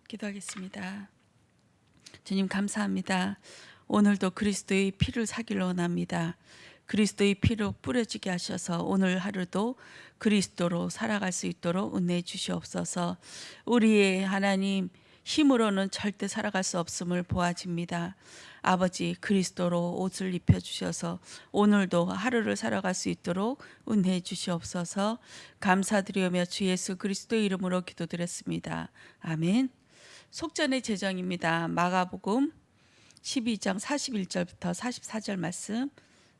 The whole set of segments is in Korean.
기도하겠습니다. 주님 감사합니다. 오늘도 그리스도의 피를 사기로 원합니다. 그리스도의 피로 뿌려지게 하셔서 오늘 하루도 그리스도로 살아갈 수 있도록 은혜해 주시옵소서. 우리의 하나님 힘으로는 절대 살아갈 수 없음을 보아집니다. 아버지 그리스도로 옷을 입혀 주셔서 오늘도 하루를 살아갈 수 있도록 은혜해 주시옵소서. 감사드리며 주 예수 그리스도의 이름으로 기도드렸습니다. 아멘. 속전의 제정입니다. 마가복음 12장 41절부터 44절 말씀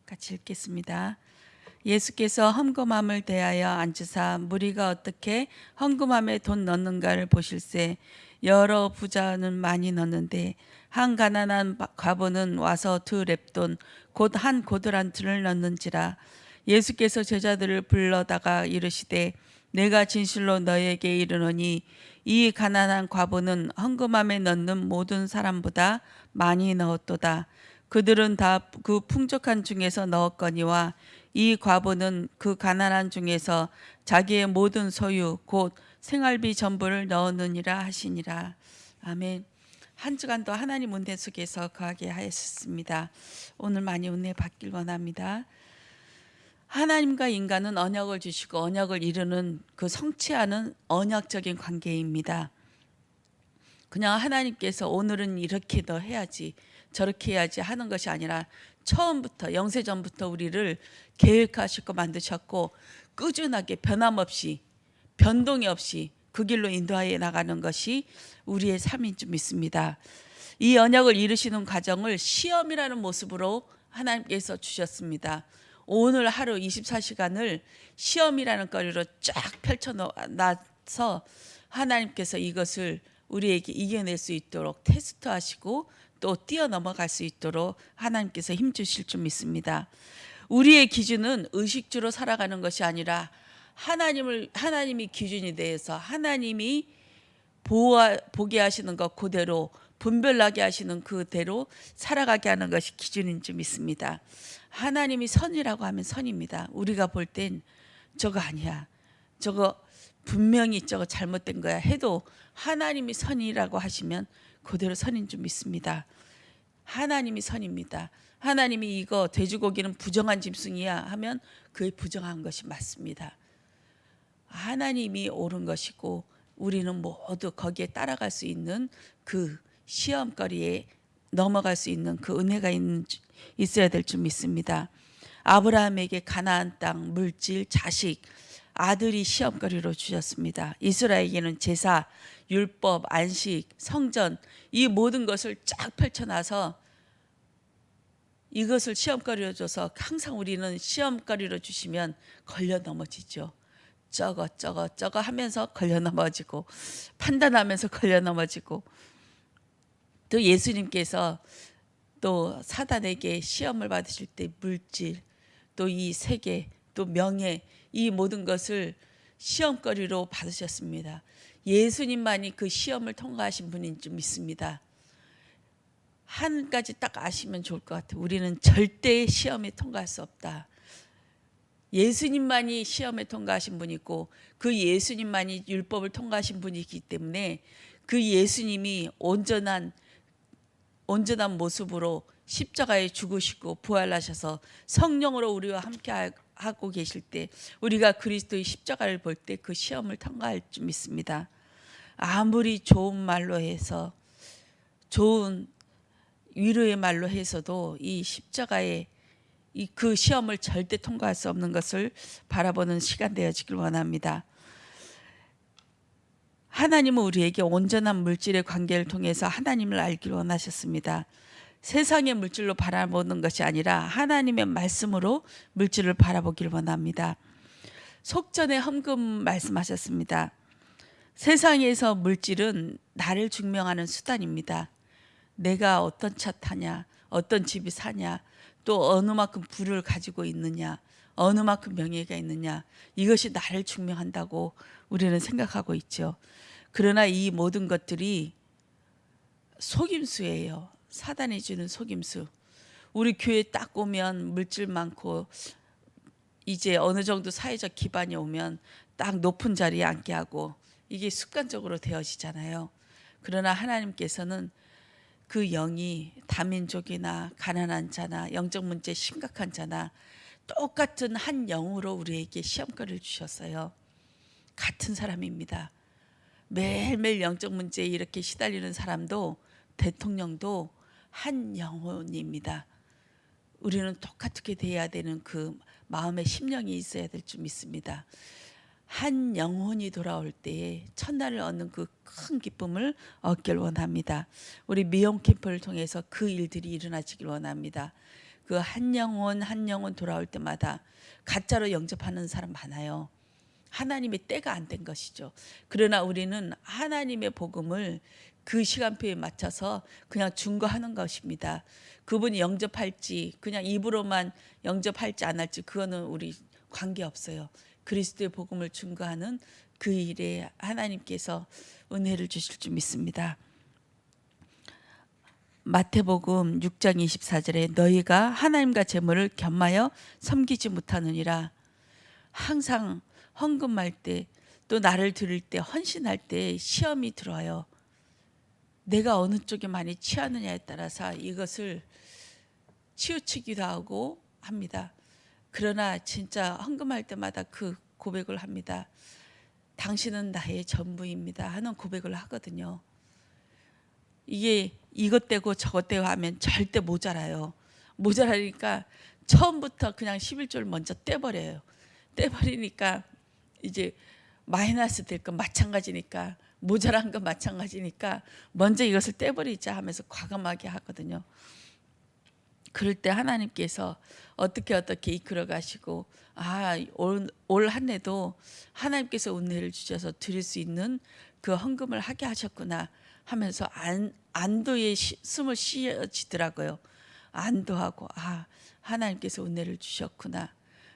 같이 읽겠습니다. 예수께서 헌금함을 대하여 앉으사 무리가 어떻게 헌금함에 돈 넣는가를 보실세. 여러 부자는 많이 넣는데 한 가난한 과부는 와서 두 렙돈 곧 한 고드란트를 넣는지라. 예수께서 제자들을 불러다가 이르시되 내가 진실로 너에게 이르노니 이 가난한 과부는 헌금함에 넣는 모든 사람보다 많이 넣었도다. 그들은 다 그 풍족한 중에서 넣었거니와 이 과부는 그 가난한 중에서 자기의 모든 소유 곧 생활비 전부를 넣었느니라 하시니라. 아멘. 한 주간도 하나님 은혜 속에서 거하게 하였습니다. 오늘 많이 은혜 받길 원합니다. 하나님과 인간은 언약을 주시고 언약을 이루는 그 성취하는 언약적인 관계입니다. 그냥 하나님께서 오늘은 이렇게 너 해야지 저렇게 해야지 하는 것이 아니라 처음부터 영세전부터 우리를 계획하시고 만드셨고 꾸준하게 변함없이 변동이 없이 그 길로 인도하여 나가는 것이 우리의 삶인 줄 믿습니다. 이 언약을 이루시는 과정을 시험이라는 모습으로 하나님께서 주셨습니다. 오늘 하루 24시간을 시험이라는 거리로 쫙 펼쳐놔서 하나님께서 이것을 우리에게 이겨낼 수 있도록 테스트하시고 또 뛰어넘어갈 수 있도록 하나님께서 힘주실 줄 믿습니다. 우리의 기준은 의식주로 살아가는 것이 아니라 하나님이 기준이 되어서 하나님이 보게 하시는 것 그대로 분별나게 하시는 그대로 살아가게 하는 것이 기준인 줄 믿습니다. 하나님이 선이라고 하면 선입니다. 우리가 볼 땐 저거 아니야, 저거 분명히 저거 잘못된 거야 해도 하나님이 선이라고 하시면 그대로 선인 줄 믿습니다. 하나님이 선입니다. 하나님이 이거 돼지고기는 부정한 짐승이야 하면 그게 부정한 것이 맞습니다. 하나님이 옳은 것이고 우리는 모두 거기에 따라갈 수 있는 그 시험거리에 넘어갈 수 있는 그 은혜가 있어야 될 줄 믿습니다. 아브라함에게 가나안 땅, 물질, 자식, 아들이 시험거리로 주셨습니다. 이스라엘에게는 제사, 율법, 안식, 성전 이 모든 것을 쫙 펼쳐놔서 이것을 시험거리로 줘서 항상 우리는 시험거리로 주시면 걸려 넘어지죠. 저거 하면서 걸려 넘어지고 판단하면서 걸려 넘어지고 또 예수님께서 또 사단에게 시험을 받으실 때 물질 또 이 세계 또 명예 이 모든 것을 시험거리로 받으셨습니다. 예수님만이 그 시험을 통과하신 분인 줄 믿습니다. 한 가지 딱 아시면 좋을 것 같아요. 우리는 절대 시험에 통과할 수 없다. 예수님만이 시험에 통과하신 분이고 그 예수님만이 율법을 통과하신 분이기 때문에 그 예수님이 온전한 모습으로 십자가에 죽으시고 부활하셔서 성령으로 우리와 함께 하고 계실 때 우리가 그리스도의 십자가를 볼 때 그 시험을 통과할 줄 믿습니다. 아무리 좋은 말로 해서 좋은 위로의 말로 해서도 이 십자가의 그 시험을 절대 통과할 수 없는 것을 바라보는 시간 되어지길 원합니다. 하나님은 우리에게 온전한 물질의 관계를 통해서 하나님을 알기를 원하셨습니다. 세상의 물질로 바라보는 것이 아니라 하나님의 말씀으로 물질을 바라보기를 원합니다. 속전에 헌금 말씀하셨습니다. 세상에서 물질은 나를 증명하는 수단입니다. 내가 어떤 차 타냐, 어떤 집이 사냐, 또 어느 만큼 부를 가지고 있느냐, 어느 만큼 명예가 있느냐, 이것이 나를 증명한다고 우리는 생각하고 있죠. 그러나 이 모든 것들이 속임수예요. 사단이 주는 속임수. 우리 교회 딱 오면 물질 많고 이제 어느 정도 사회적 기반이 오면 딱 높은 자리에 앉게 하고 이게 습관적으로 되어지잖아요. 그러나 하나님께서는 그 영이 다민족이나 가난한 자나 영적 문제 심각한 자나 똑같은 한 영으로 우리에게 시험거리를 주셨어요. 같은 사람입니다. 매일매일 영적 문제에 이렇게 시달리는 사람도 대통령도 한 영혼입니다. 우리는 똑같게 돼야 되는 그 마음의 심령이 있어야 될 줄 믿습니다. 한 영혼이 돌아올 때에 첫날을 얻는 그 큰 기쁨을 얻길 원합니다. 우리 미용 캠프를 통해서 그 일들이 일어나지길 원합니다. 그 한 영혼 한 영혼 돌아올 때마다 가짜로 영접하는 사람 많아요. 하나님의 때가 안 된 것이죠. 그러나 우리는 하나님의 복음을 그 시간표에 맞춰서 그냥 증거하는 것입니다. 그분이 영접할지 그냥 입으로만 영접할지 안 할지 그거는 우리 관계없어요. 그리스도의 복음을 증거하는 그 일에 하나님께서 은혜를 주실 줄 믿습니다. 마태복음 6장 24절에 너희가 하나님과 재물을 겸하여 섬기지 못하느니라. 항상 헌금할 때 또 나를 드릴 때 헌신할 때 시험이 들어와요. 내가 어느 쪽에 많이 취하느냐에 따라서 이것을 치우치기도 하고 합니다. 그러나 진짜 헌금할 때마다 그 고백을 합니다. 당신은 나의 전부입니다 하는 고백을 하거든요. 이게 이것 떼고 저것 떼고 하면 절대 모자라요. 모자라니까 처음부터 그냥 11조를 먼저 떼버려요. 떼버리니까 이제 마이너스 될 건 마찬가지니까 모자란 건 마찬가지니까 먼저 이것을 떼버리자 하면서 과감하게 하거든요. 그럴 때 하나님께서 어떻게 이끌어 가시고 올 한 해도 하나님께서 은혜를 주셔서 드릴 수 있는 그 헌금을 하게 하셨구나 하면서 안도의 숨을 쉬어지더라고요. 안도하고 하나님께서 은혜를 주셨구나.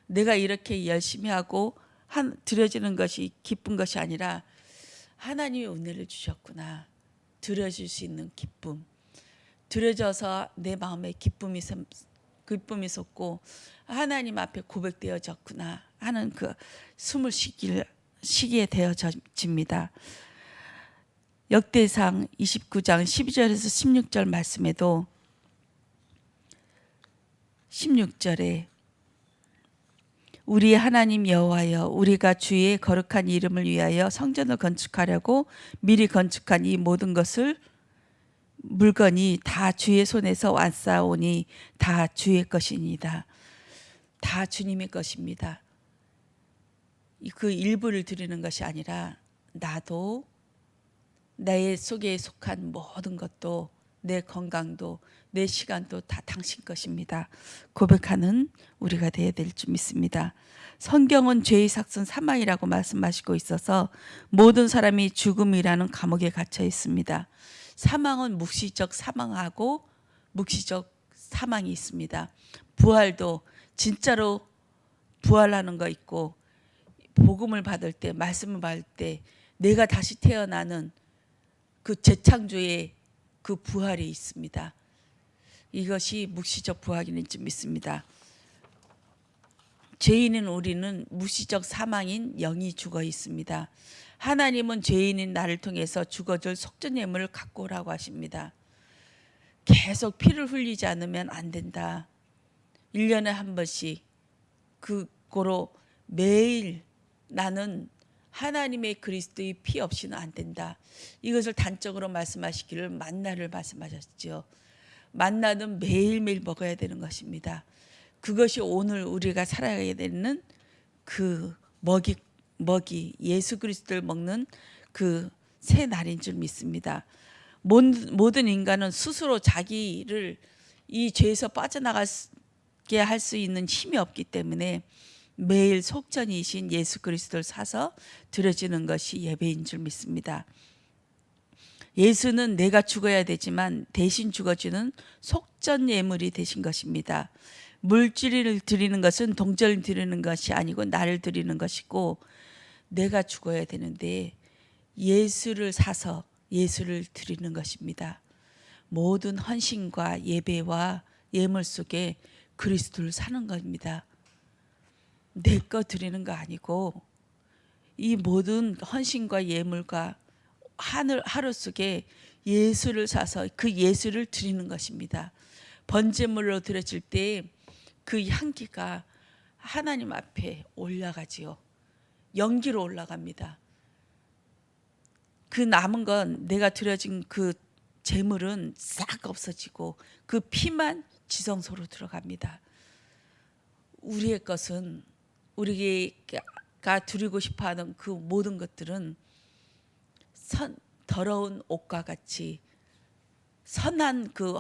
내가 이렇게 열심히 하고 드려지는 것이 기쁜 것이 아니라 하나님의 은혜를 주셨구나. 드려질 수 있는 기쁨. 드려져서 내 마음에 기쁨이 솟고 하나님 앞에 고백되어졌구나 하는 그 숨을 쉬게 되어집니다. 역대상 29장 12절에서 16절 말씀에도 16절에 우리 하나님 여호와여 우리가 주의 거룩한 이름을 위하여 성전을 건축하려고 미리 건축한 이 모든 것을 물건이 다 주의 손에서 왔사오니 다 주의 것이니이다. 다 주님의 것입니다. 그 일부를 드리는 것이 아니라 나도 내 속에 속한 모든 것도 내 건강도 내 시간도 다 당신 것입니다. 고백하는 우리가 되어야 될 줄 믿습니다. 성경은 죄의 삭은 사망이라고 말씀하시고 있어서 모든 사람이 죽음이라는 감옥에 갇혀 있습니다. 사망은 묵시적 사망하고 묵시적 사망이 있습니다. 부활도 진짜로 부활하는 거 있고 복음을 받을 때 말씀을 받을 때 내가 다시 태어나는 그 재창조의 그 부활이 있습니다. 이것이 묵시적 부활인 줄 믿습니다. 죄인인 우리는 묵시적 사망인 영이 죽어 있습니다. 하나님은 죄인인 나를 통해서 죽어줄 속전 예물을 갖고 오라고 하십니다. 계속 피를 흘리지 않으면 안 된다. 1년에 한 번씩 그거로 매일 나는 하나님의 그리스도의 피 없이는 안 된다. 이것을 단적으로 말씀하시기를 만나를 말씀하셨죠. 만나는 매일매일 먹어야 되는 것입니다. 그것이 오늘 우리가 살아가야 되는 그 먹이 예수 그리스도를 먹는 그 새 날인 줄 믿습니다. 모든 인간은 스스로 자기를 이 죄에서 빠져나가게 할 수 있는 힘이 없기 때문에 매일 속전이신 예수 그리스도를 사서 드려지는 것이 예배인 줄 믿습니다. 예수는 내가 죽어야 되지만 대신 죽어주는 속전 예물이 되신 것입니다. 물질을 드리는 것은 동전을 드리는 것이 아니고 나를 드리는 것이고 내가 죽어야 되는데 예수를 사서 예수를 드리는 것입니다. 모든 헌신과 예배와 예물 속에 그리스도를 사는 겁니다. 내 거 드리는 거 아니고 이 모든 헌신과 예물과 하루 속에 예수를 사서 그 예수를 드리는 것입니다. 번제물로 드려질 때 그 향기가 하나님 앞에 올라가지요. 연기로 올라갑니다. 그 남은 건 내가 드려진 그 재물은 싹 없어지고 그 피만 지성소로 들어갑니다. 우리의 것은 우리가 드리고 싶어하는 그 모든 것들은 더러운 옷과 같이 선한 그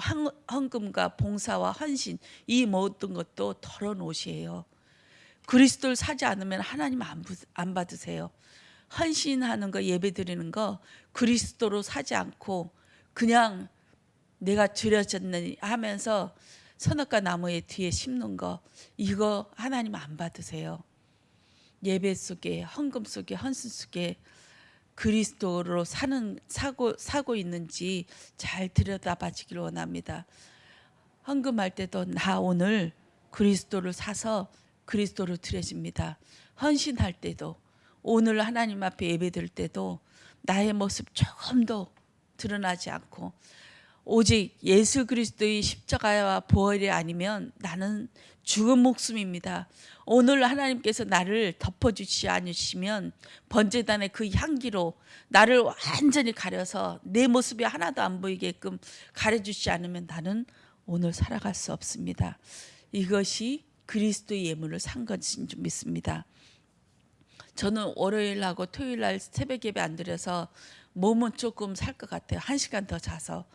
헌금과 봉사와 헌신, 이 모든 것도 더러운 옷이에요. 그리스도를 사지 않으면 하나님 안 받으세요. 헌신하는 거, 예배 드리는 거 그리스도로 사지 않고 그냥 내가 드려졌느니 하면서 선악과 나무의 뒤에 심는 거, 이거 하나님 안 받으세요. 예배 속에, 헌금 속에, 헌신 속에 그리스도로 사고 있는지 잘 들여다봐지기를 원합니다. 헌금할 때도 나 오늘 그리스도를 사서 그리스도로 드려집니다. 헌신할 때도, 오늘 하나님 앞에 예배드릴 때도 나의 모습 조금도 드러나지 않고 오직 예수 그리스도의 십자가와 부활이 아니면 나는 죽은 목숨입니다. 오늘 하나님께서 나를 덮어주시지 않으시면 번제단의 그 향기로 나를 완전히 가려서 내 모습이 하나도 안 보이게끔 가려주시지 않으면 나는 오늘 살아갈 수 없습니다. 이것이 그리스도의 예물을 산 것인 줄 믿습니다. 저는 월요일하고 토요일날 새벽 예배 안 드려서 몸은 조금 살 것 같아요. 1시간 더 자서.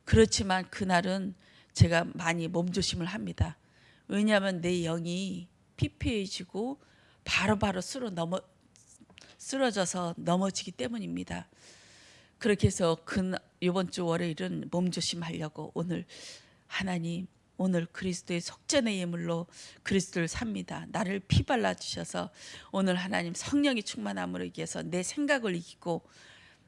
그렇지만 그날은 제가 많이 몸조심을 합니다. 왜냐하면 내 영이 피폐해지고 바로바로 쓰러져서 넘어지기 때문입니다. 그렇게 해서 이번 주 월요일은 몸조심하려고 하나님 오늘 그리스도의 속전의 예물로 그리스도를 삽니다. 나를 피 발라주셔서 오늘 하나님 성령이 충만함으로 인해서 내 생각을 이기고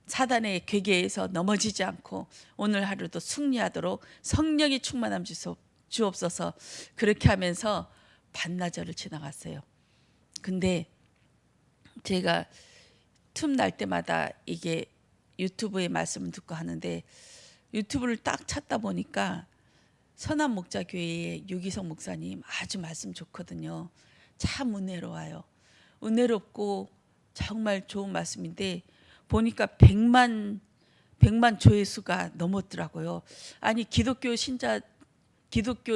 사단의 괴계에서 넘어지지 않고 오늘 하루도 승리하도록 성령이 충만함 주옵소서. 그렇게 하면서 반나절을 지나갔어요. 근데 제가 틈날 때마다 이게 유튜브에 말씀을 듣고 하는데 유튜브를 딱 찾다 보니까 선한 목자 교회의 유기성 목사님 아주 말씀 좋거든요. 참 은혜로워요. 은혜롭고 정말 좋은 말씀인데 보니까 100만 조회수가 넘었더라고요. 아니 기독교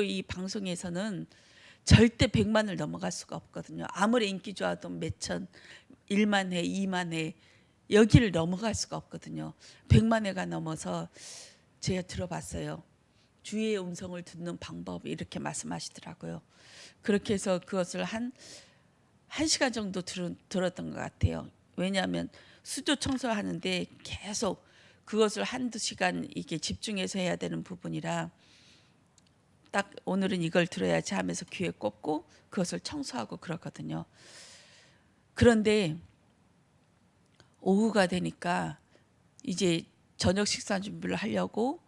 이 방송에서는 절대 100만을 넘어갈 수가 없거든요. 아무리 인기 좋아도 몇천, 1만 회, 2만 회 여기를 넘어갈 수가 없거든요. 100만 회가 넘어서 제가 들어봤어요. 주의 음성을 듣는 방법 이렇게 말씀하시더라고요. 그렇게 해서 그것을 한 1시간 정도 들었던 것 같아요. 왜냐하면 수조 청소하는데 계속 그것을 1~2시간 이게 집중해서 해야 되는 부분이라 딱 오늘은 이걸 들어야지 하면서 귀에 꽂고 그것을 청소하고 그렇거든요. 그런데 오후가 되니까 이제 저녁 식사 준비를 하려고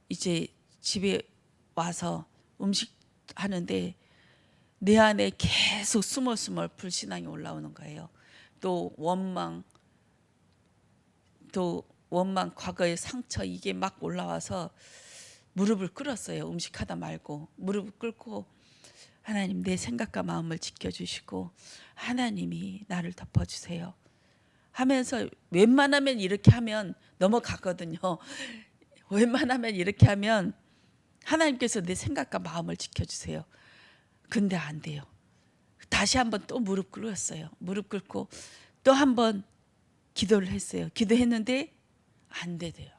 이제 집에 와서 음식 하는데 내 안에 계속 스멀스멀 불신앙이 올라오는 거예요. 또 원망, 과거의 상처 이게 막 올라와서 무릎을 꿇었어요. 음식하다 말고 무릎을 꿇고 하나님 내 생각과 마음을 지켜주시고 하나님이 나를 덮어주세요 하면서 웬만하면 이렇게 하면 넘어가거든요. 웬만하면 이렇게 하면 하나님께서 내 생각과 마음을 지켜주세요. 근데 안 돼요. 다시 한번 또 무릎 꿇었어요. 무릎 꿇고 또 한번 기도를 했어요. 기도했는데 안 되대요.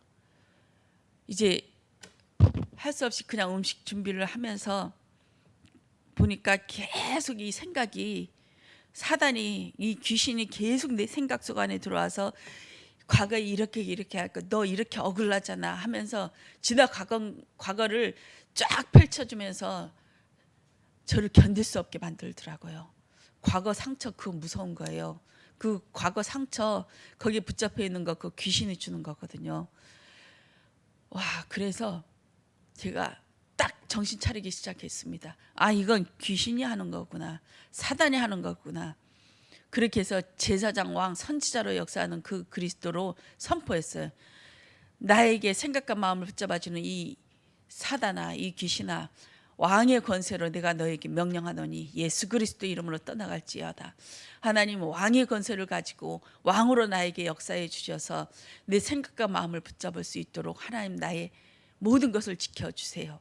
이제 할 수 없이 그냥 음식 준비를 하면서 보니까 계속 이 생각이 사단이 이 귀신이 계속 내 생각 속 안에 들어와서 과거에 이렇게 할까 너 이렇게 억울하잖아 하면서 지나 과거를 쫙 펼쳐주면서 저를 견딜 수 없게 만들더라고요. 과거 상처 그거 무서운 거예요. 그 과거 상처 거기에 붙잡혀 있는 거 그 귀신이 주는 거거든요. 와 그래서 제가 딱 정신 차리기 시작했습니다. 아 이건 귀신이 하는 거구나. 사단이 하는 거구나. 그렇게 해서 제사장 왕 선지자로 역사하는 그 그리스도로 선포했어요. 나에게 생각과 마음을 붙잡아주는 이 사단아, 이 귀신아, 왕의 권세로 내가 너에게 명령하노니 예수 그리스도 이름으로 떠나갈지어다. 하나님 왕의 권세를 가지고 왕으로 나에게 역사해 주셔서 내 생각과 마음을 붙잡을 수 있도록 하나님 나의 모든 것을 지켜주세요.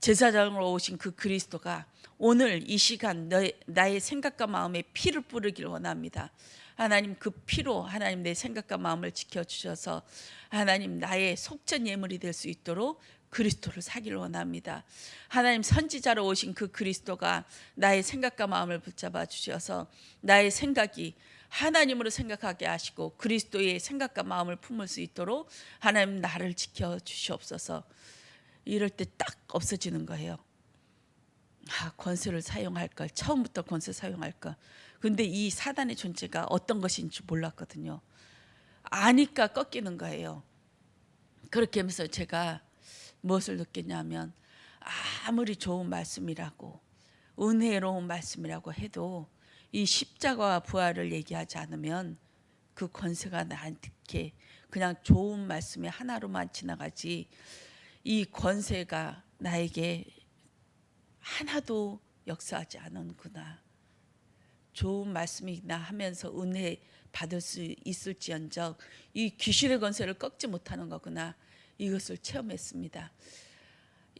제사장으로 오신 그 그리스도가 오늘 이 시간 나의 생각과 마음에 피를 뿌리기를 원합니다. 하나님 그 피로 하나님 내 생각과 마음을 지켜주셔서 하나님 나의 속전 예물이 될 수 있도록 그리스도를 사기를 원합니다. 하나님 선지자로 오신 그 그리스도가 나의 생각과 마음을 붙잡아 주셔서 나의 생각이 하나님으로 생각하게 하시고 그리스도의 생각과 마음을 품을 수 있도록 하나님 나를 지켜주시옵소서. 이럴 때 딱 없어지는 거예요. 권세를 사용할 걸, 처음부터 권세 사용할 걸. 근데 이 사단의 존재가 어떤 것인지 몰랐거든요. 아니까 꺾이는 거예요. 그렇게 하면서 제가 무엇을 느꼈냐면 아무리 좋은 말씀이라고 은혜로운 말씀이라고 해도 이 십자가와 부활을 얘기하지 않으면 그 권세가 나한테 그냥 좋은 말씀이 하나로만 지나가지 이 권세가 나에게 하나도 역사하지 않은구나. 좋은 말씀이나 하면서 은혜 받을 수 있을지언정 이 귀신의 권세를 꺾지 못하는 거구나. 이것을 체험했습니다.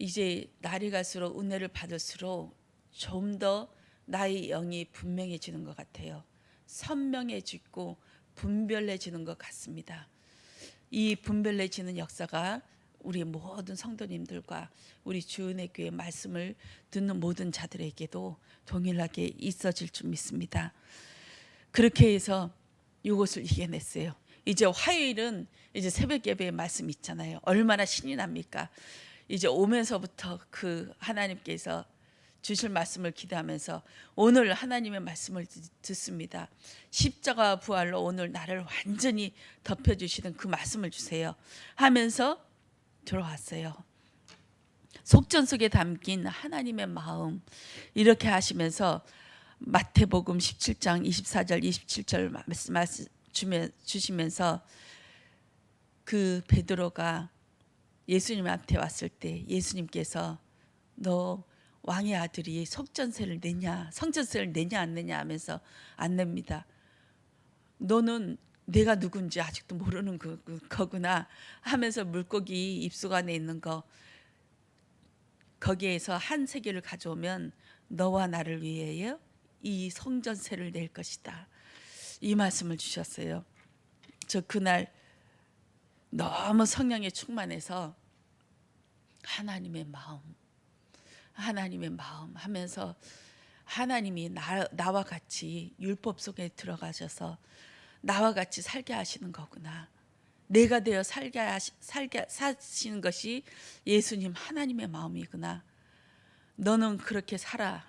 이제 날이 갈수록 은혜를 받을수록 좀 더 나의 영이 분명해지는 것 같아요. 선명해지고 분별해지는 것 같습니다. 이 분별해지는 역사가 우리 모든 성도님들과 우리 주은혜 교회 말씀을 듣는 모든 자들에게도 동일하게 있어질 줄 믿습니다. 그렇게 해서 이것을 이겨냈어요. 이제 화요일은 이제 새벽 예배의 말씀 있잖아요. 얼마나 신이 납니까? 이제 오면서부터 그 하나님께서 주실 말씀을 기대하면서 오늘 하나님의 말씀을 듣습니다. 십자가 부활로 오늘 나를 완전히 덮여주시는 그 말씀을 주세요 하면서 들어왔어요. 속전 속에 담긴 하나님의 마음 이렇게 하시면서 마태복음 17장 24절 27절 말씀 주시면서 그 베드로가 예수님한테 왔을 때 예수님께서 너 왕의 아들이 속전세를 내냐 성전세를 내냐 안 내냐 하면서 안 냅니다. 너는 내가 누군지 아직도 모르는 거구나 하면서 물고기 입속 안에 있는 거 거기에서 한 세겔을 가져오면 너와 나를 위하여 이 성전세를 낼 것이다. 이 말씀을 주셨어요. 저 그날 너무 성령에 충만해서 하나님의 마음 하면서 하나님이 나와 같이 율법 속에 들어가셔서 나와 같이 살게 하시는 거구나. 내가 되어 살게 사시는 것이 예수님 하나님의 마음이구나. 너는 그렇게 살아.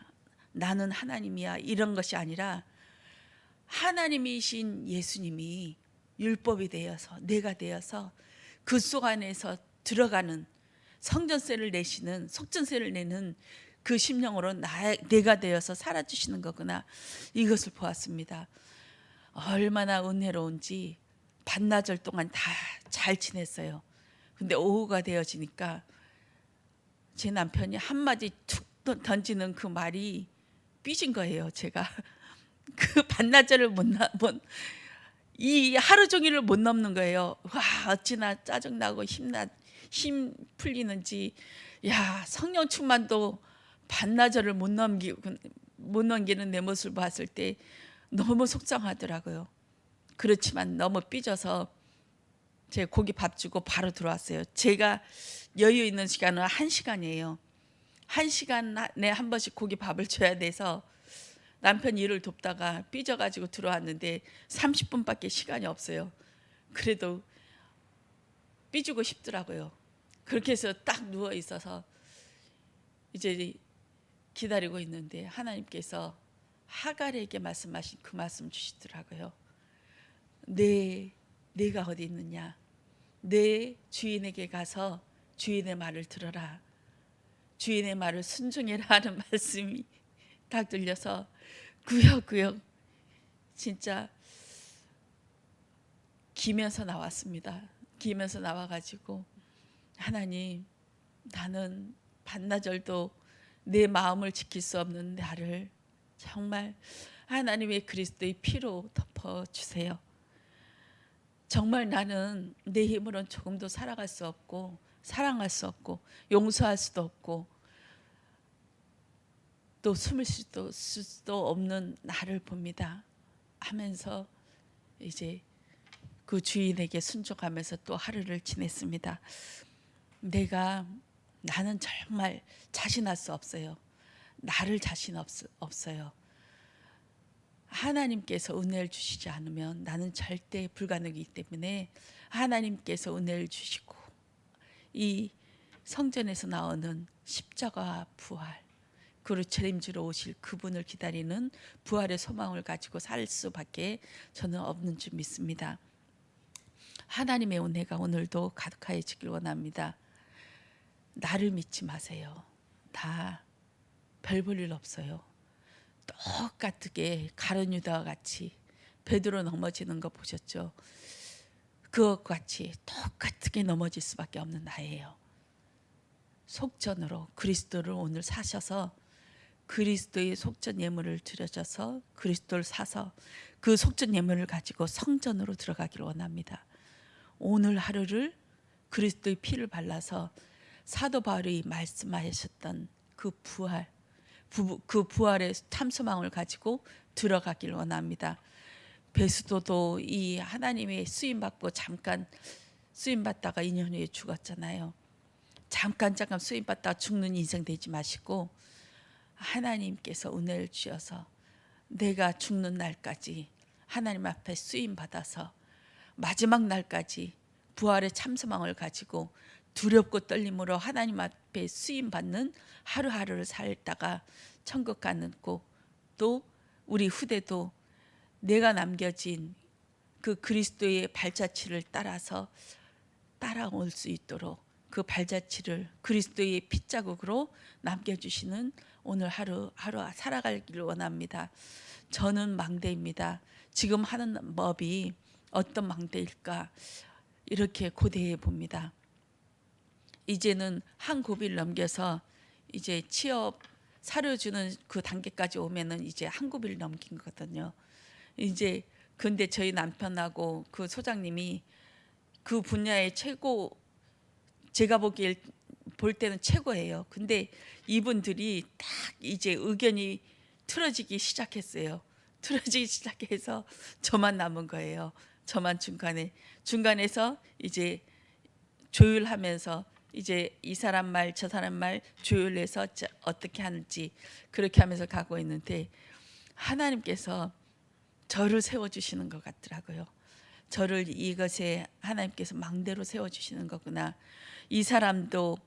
나는 하나님이야. 이런 것이 아니라 하나님이신 예수님이 율법이 되어서 내가 되어서 그 속 안에서 들어가는 성전세를 내시는 속전세를 내는 그 심령으로 내가 되어서 살아주시는 거구나. 이것을 보았습니다. 얼마나 은혜로운지 반나절 동안 다 잘 지냈어요. 근데 오후가 되어지니까 제 남편이 한마디 툭 던지는 그 말이 삐진 거예요. 제가 그 반나절을 이 하루 종일을 못 넘는 거예요. 와 어찌나 짜증나고 힘 풀리는지. 야 성령 충만도 반나절을 못 넘기는 내 모습을 봤을 때 너무 속상하더라고요. 그렇지만 너무 삐져서 제가 고기 밥 주고 바로 들어왔어요. 제가 여유 있는 시간은 1시간이에요. 1시간에 한 번씩 고기 밥을 줘야 돼서 남편 일을 돕다가 삐져가지고 들어왔는데 30분밖에 시간이 없어요. 그래도 삐주고 싶더라고요. 그렇게 해서 딱 누워 있어서 이제 기다리고 있는데 하나님께서 하갈에게 말씀하신 그 말씀 주시더라고요. 내가 어디 있느냐? 내 주인에게 가서 주인의 말을 들어라. 주인의 말을 순종해라 하는 말씀이 딱 들려서 구역구역 진짜 기면서 나왔습니다. 기면서 나와가지고 하나님, 나는 반나절도 내 마음을 지킬 수 없는 나를 정말 하나님의 그리스도의 피로 덮어주세요. 정말 나는 내 힘으로는 조금도 살아갈 수 없고 사랑할 수 없고 용서할 수도 없고 또 숨을 수도 없는 나를 봅니다 하면서 이제 그 주인에게 순종하면서 또 하루를 지냈습니다. 나는 정말 자신할 수 없어요. 나를 자신 없어요. 하나님께서 은혜를 주시지 않으면 나는 절대 불가능이기 때문에 하나님께서 은혜를 주시고 이 성전에서 나오는 십자가 부활, 그리고 책임지러 오실 그분을 기다리는 부활의 소망을 가지고 살 수밖에 저는 없는 줄 믿습니다. 하나님의 은혜가 오늘도 가득하여지길 원합니다. 나를 믿지 마세요. 다 별 볼 일 없어요. 똑같게 가룟 유다와 같이 베드로 넘어지는 거 보셨죠? 그것과 같이 똑같게 넘어질 수밖에 없는 나예요. 속전으로 그리스도를 오늘 사셔서 그리스도의 속전 예물을 드려져서 그리스도를 사서 그 속전 예물을 가지고 성전으로 들어가기를 원합니다. 오늘 하루를 그리스도의 피를 발라서 사도 바울이 말씀하셨던 그 부활, 그 부활의 탐소망을 가지고 들어가길 원합니다. 베스도도 이 하나님의 쓰임받고 잠깐 쓰임받다가 2년 후에 죽었잖아요. 잠깐 쓰임받다가 죽는 인생 되지 마시고 하나님께서 은혜를 주셔서 내가 죽는 날까지 하나님 앞에 쓰임받아서 마지막 날까지 부활의 참소망을 가지고 두렵고 떨림으로 하나님 앞에 쓰임받는 하루하루를 살다가 천국 가는 또 우리 후대도 내가 남겨진 그 그리스도의 발자취를 따라서 따라올 수 있도록 그 발자취를 그리스도의 핏자국으로 남겨주시는 오늘 하루 살아가기를 원합니다. 저는 망대입니다. 지금 하는 법이 어떤 망대일까 이렇게 고대해 봅니다. 이제는 한 고비를 넘겨서 이제 취업 사료주는 그 단계까지 오면은 이제 한 고비를 넘긴 거거든요. 이제 근데 저희 남편하고 그 소장님이 그 분야의 최고, 제가 볼 때는 최고예요. 근데 이분들이 딱 이제 의견이 틀어지기 시작했어요. 틀어지기 시작해서 저만 남은 거예요. 저만 중간에서 이제 조율하면서 이제 이 사람 말 저 사람 말 조율해서 어떻게 하는지 그렇게 하면서 가고 있는데 하나님께서 저를 세워주시는 것 같더라고요. 저를 이것에 하나님께서 망대로 세워주시는 거구나. 이 사람도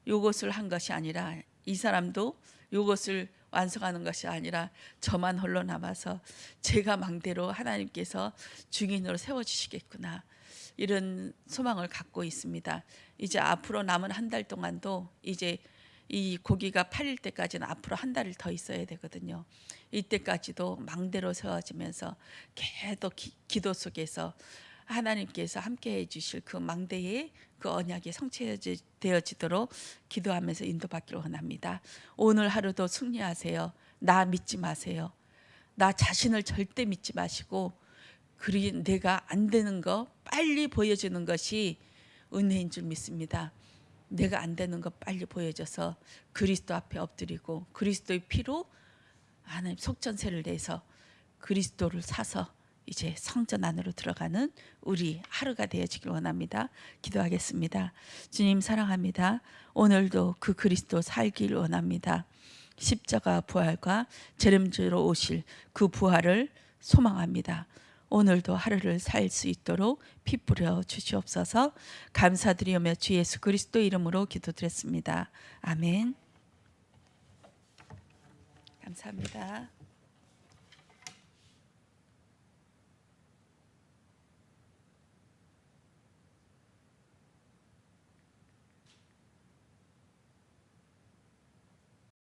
요것을 한 것이 아니라 이 사람도 요것을 완성하는 것이 아니라 저만 홀로 남아서 제가 망대로 하나님께서 중인으로 세워주시겠구나. 이런 소망을 갖고 있습니다. 이제 앞으로 남은 한 달 동안도 이제 이 고기가 팔릴 때까지는 앞으로 한 달을 더 있어야 되거든요. 이때까지도 망대로 세워지면서 계속 기도 속에서 하나님께서 함께해 주실 그 망대의 그 언약이 성취되어지도록 기도하면서 인도받기를 원합니다. 오늘 하루도 승리하세요. 나 믿지 마세요. 나 자신을 절대 믿지 마시고 내가 안 되는 거 빨리 보여주는 것이 은혜인 줄 믿습니다. 내가 안 되는 거 빨리 보여줘서 그리스도 앞에 엎드리고 그리스도의 피로 하나님 속전세를 내서 그리스도를 사서 이제 성전 안으로 들어가는 우리 하루가 되어지길 원합니다. 기도하겠습니다. 주님 사랑합니다. 오늘도 그 그리스도 살길 원합니다. 십자가 부활과 재림주로 오실 그 부활을 소망합니다. 오늘도 하루를 살 수 있도록 피 뿌려 주시옵소서. 감사드리며 주 예수 그리스도 이름으로 기도드렸습니다. 아멘. 감사합니다.